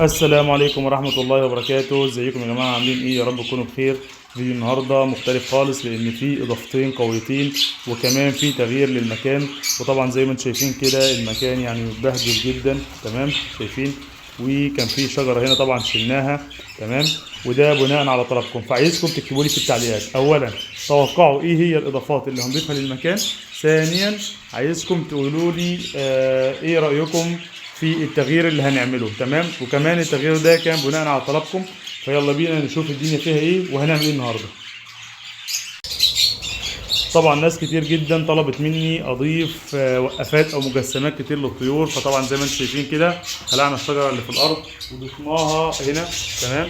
السلام عليكم ورحمة الله وبركاته. ازيكم يا جماعة؟ عاملين ايه؟ يا رب تكونوا بخير. فيديو النهاردة مختلف خالص لان فيه اضافتين قويتين وكمان فيه تغيير للمكان. وطبعا زي ما انتم شايفين كده المكان يعني متبهدل جدا. تمام، شايفين؟ وكان فيه شجرة هنا طبعا شلناها. تمام، وده بناء على طلبكم، فعايزكم تكتبوا لي في التعليقات اولا توقعوا ايه هي الاضافات اللي هنضيفها للمكان. ثانيا عايزكم تقولوا لي ايه رأيكم في التغيير اللي هنعمله. تمام، وكمان التغيير ده كان بناء على طلبكم. فيلا بينا نشوف الدنيا فيها ايه وهنعمل ايه النهارده. طبعا ناس كتير جدا طلبت مني اضيف وقفات او مجسمات كتير للطيور. فطبعا زي ما انتم شايفين كده خلعنا الشجره اللي في الارض وضفناها هنا. تمام،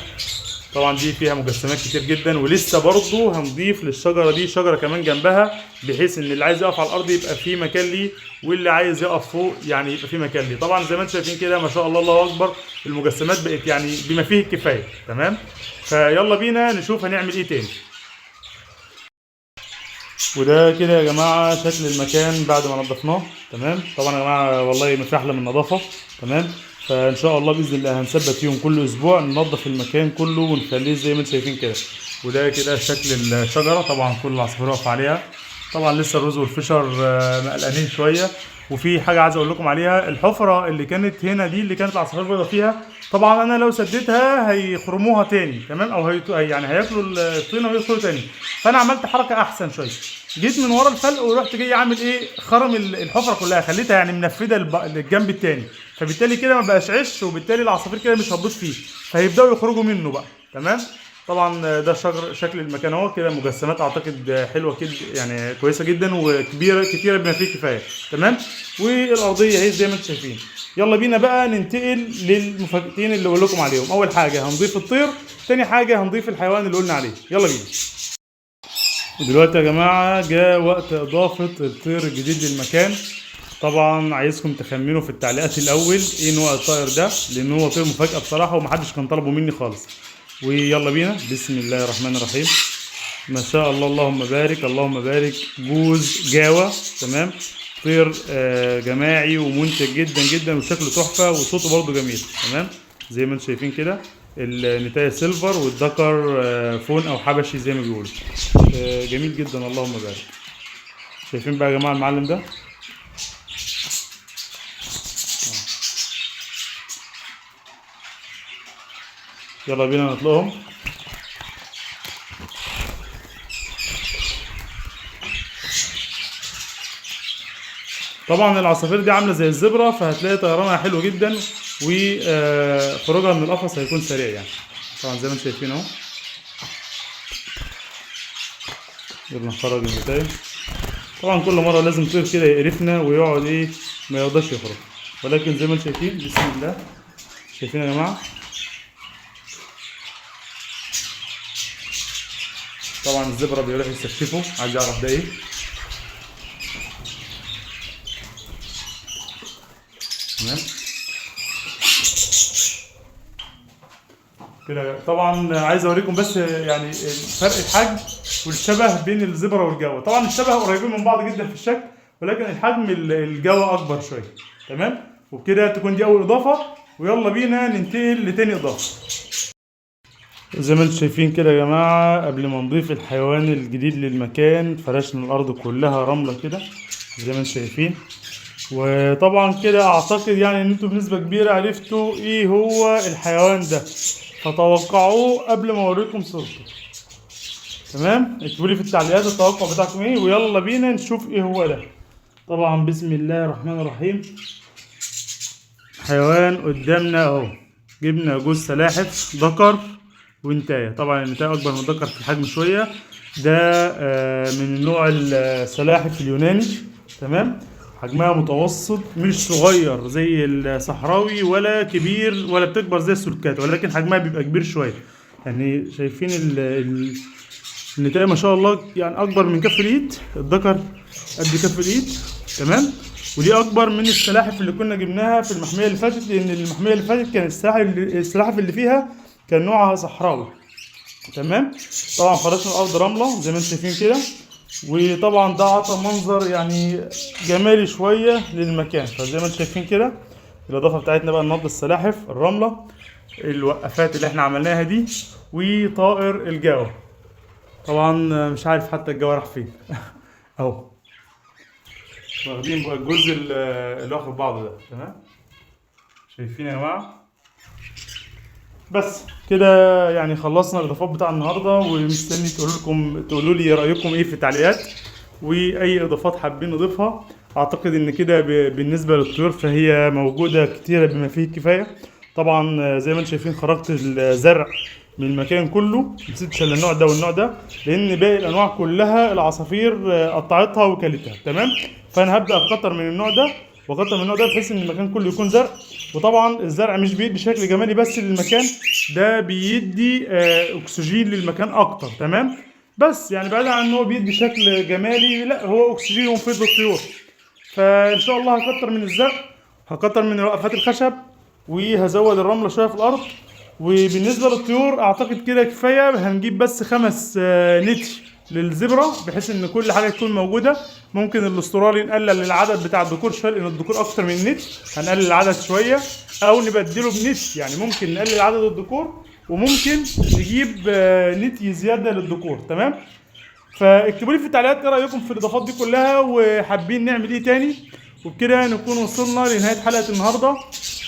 طبعا دي فيها مجسمات كتير جدا، ولسه برضو هنضيف للشجره دي شجره كمان جنبها، بحيث ان اللي عايز يقف على الارض يبقى فيه مكان ليه، واللي عايز يقف فوق يعني يبقى فيه مكان ليه. طبعا زي ما انتم شايفين كده ما شاء الله الله اكبر، المجسمات بقت يعني بما فيه الكفايه. تمام، فيلا بينا نشوف هنعمل ايه تاني. وده كده يا جماعه شكل المكان بعد ما نضفناه. تمام، طبعا يا جماعه والله ما في احلى من النظافه. تمام، فان شاء الله باذن الله هنثبت فيهم كل اسبوع ننظف المكان كله ونخليه زي ما انتم شايفين كده. وده كده شكل الشجره، طبعا كل العصافير واقفه عليها. طبعا لسه الرز والفشر مقلقانين شويه. وفي حاجه عايز اقول لكم عليها، الحفره اللي كانت هنا دي اللي كانت العصافير بيضه فيها، طبعا انا لو سديتها هيخرموها تاني. تمام، او يعني هياكلوا الطينه ويدخلوا تاني. فانا عملت حركه احسن شويه، جيت من ورا الفلق ورحت جاي عامل ايه، خرم الحفره كلها، خليتها يعني منفذه للجنب التاني. فبالتالي كده ما بقاش عش، وبالتالي العصافير كده مش هتبوظ فيه، فهيبداوا يخرجوا منه بقى. تمام، طبعا ده شكل المكان اهو كده. مجسمات اعتقد حلوه كده يعني كويسه جدا وكبيره كتيره بما فيه الكفايه. تمام، والارضيه اهي زي ما انتم شايفين. يلا بينا بقى ننتقل للمفاجاتين اللي بقول لكم عليهم. اول حاجه هنضيف الطير، تاني حاجه هنضيف الحيوان اللي قلنا عليه. يلا بينا. ودلوقتي يا جماعه جاء وقت اضافه الطير الجديد للمكان. طبعا عايزكم تخمنوا في التعليقات الاول ايه نوع الطائر ده، لان هو طير مفاجاه بصراحه ومحدش كان طلبه مني خالص. ويلا بينا، بسم الله الرحمن الرحيم. ما شاء الله اللهم بارك اللهم بارك. جوز جاوة. تمام، طير جماعي ومنتج جدا جدا وشكله تحفة وصوته برضو جميل. تمام، زي ما انتم شايفين كده النتاية سيلفر والذكر فون او حبشي زي ما بيقولوا. جميل جدا اللهم بارك. شايفين بقى يا جماعة المعلم ده؟ يلا بينا نطلقهم. طبعا العصافير دي عامله زي الزبرة، فهتلاقي طيرانها حلو جدا وخروجها من القفص هيكون سريع يعني. طبعا زي ما انتم شايفين اهو. يلا نخرج النتايج. طبعا كل مره لازم طير كده يقرفنا ويقعد ايه ما يرضاش يخرج، ولكن زي ما انتم شايفين بسم الله. شايفين يا جماعه؟ طبعا الزبرة بيروح يستكشفه، عايز يعرف ده ايه. تمام كده. طبعا عايز اوريكم بس يعني فرق الحجم والشبه بين الزبرة والجوة. طبعا الشبه قريبين من بعض جدا في الشكل، ولكن الحجم الجوة اكبر شويه. تمام، وبكده تكون دي اول اضافه. ويلا بينا ننتقل لتاني اضافه. زي ما انتم شايفين كده يا جماعه، قبل ما نضيف الحيوان الجديد للمكان فرشنا الارض كلها رمله كده زي ما انتم شايفين. وطبعا كده اعتقد يعني ان انتم بنسبه كبيره عرفتوا ايه هو الحيوان ده، فتوقعوه قبل ما اوريكم صورته. تمام، اكتبوا لي في التعليقات التوقع بتاعكم ايه، ويلا بينا نشوف ايه هو ده. طبعا بسم الله الرحمن الرحيم. حيوان قدامنا اهو. جبنا جوز سلاحف ذكر وانتايه. طبعا الانتايه اكبر من الذكر في الحجم شويه. ده من نوع السلاحف اليوناني. تمام، حجمها متوسط مش صغير زي الصحراوي ولا كبير ولا بتكبر زي السلكات، ولكن حجمها بيبقى كبير شويه. يعني شايفين النتايه ما شاء الله يعني اكبر من كف الايد. الذكر قد كف الايد. تمام، ودي اكبر من السلاحف اللي كنا جبناها في المحميه اللي فاتت، لان المحميه اللي فاتت كان السلاحف اللي فيها كان نوعها صحراوي. تمام، طبعا فرشنا الارض رمله زي ما انتم شايفين كده. وطبعا ده عطى منظر يعني جمالي شويه للمكان. فزي ما انتم شايفين كده الاضافه بتاعتنا بقى ننضف السلاحف، الرمله، الوقفات اللي احنا عملناها دي، وطائر الجو. طبعا مش عارف حتى الجو راح فين. اهو واخدين بقى الجزء اللي واخد بعضه ده. تمام، شايفين يا جماعه؟ بس كده يعني خلصنا الاضافات بتاع النهارده، ومستني تقولوا لي رايكم ايه في التعليقات، واي اضافات حابين نضيفها. اعتقد ان كده بالنسبه للطيور فهي موجوده كتيره بما فيه الكفايه. طبعا زي ما انتم شايفين خرجت الزرع من المكان كله، مسيتش الا النوع ده والنوع ده، لان باقي الانواع كلها العصافير قطعتها وكلتها. تمام، فانا هبدا اكتر من النوع ده واكتر من النوع ده بحيث ان المكان كله يكون زرع. وطبعا الزرع مش بيدي شكل جمالي بس للمكان، ده بيدي اكسجين للمكان اكتر. تمام، بس يعني بعيد عن ان هو بيدي شكل جمالي، لا هو اكسجين ومفيد للطيور. فان شاء الله هكتر من الزرع، هكتر من وقفات الخشب، وهزود الرمله شويه في الارض. وبالنسبه للطيور اعتقد كده كفايه. هنجيب بس 5 نتي للزبرة بحيث ان كل حاجه تكون موجوده. ممكن الاسترالي نقلل العدد بتاع الذكور شويه لان الذكور اكتر من نت، هنقلل العدد شويه او نبدله بنت. يعني ممكن نقلل عدد الذكور وممكن نجيب نتي زياده للذكور. تمام، فاكتبوا لي في التعليقات ايه رايكم في الاضافات دي كلها وحابين نعمل ايه تاني. وبكده نكون وصلنا لنهايه حلقه النهارده.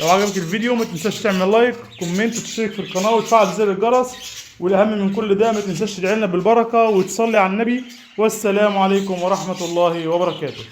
لو عجبك الفيديو ما تنساش تعمل لايك، كومنت، وتشترك في القناه وتفعل زر الجرس. والاهم من كل ده ما تنساش تدعي لنا بالبركه وتصلي على النبي. والسلام عليكم ورحمه الله وبركاته.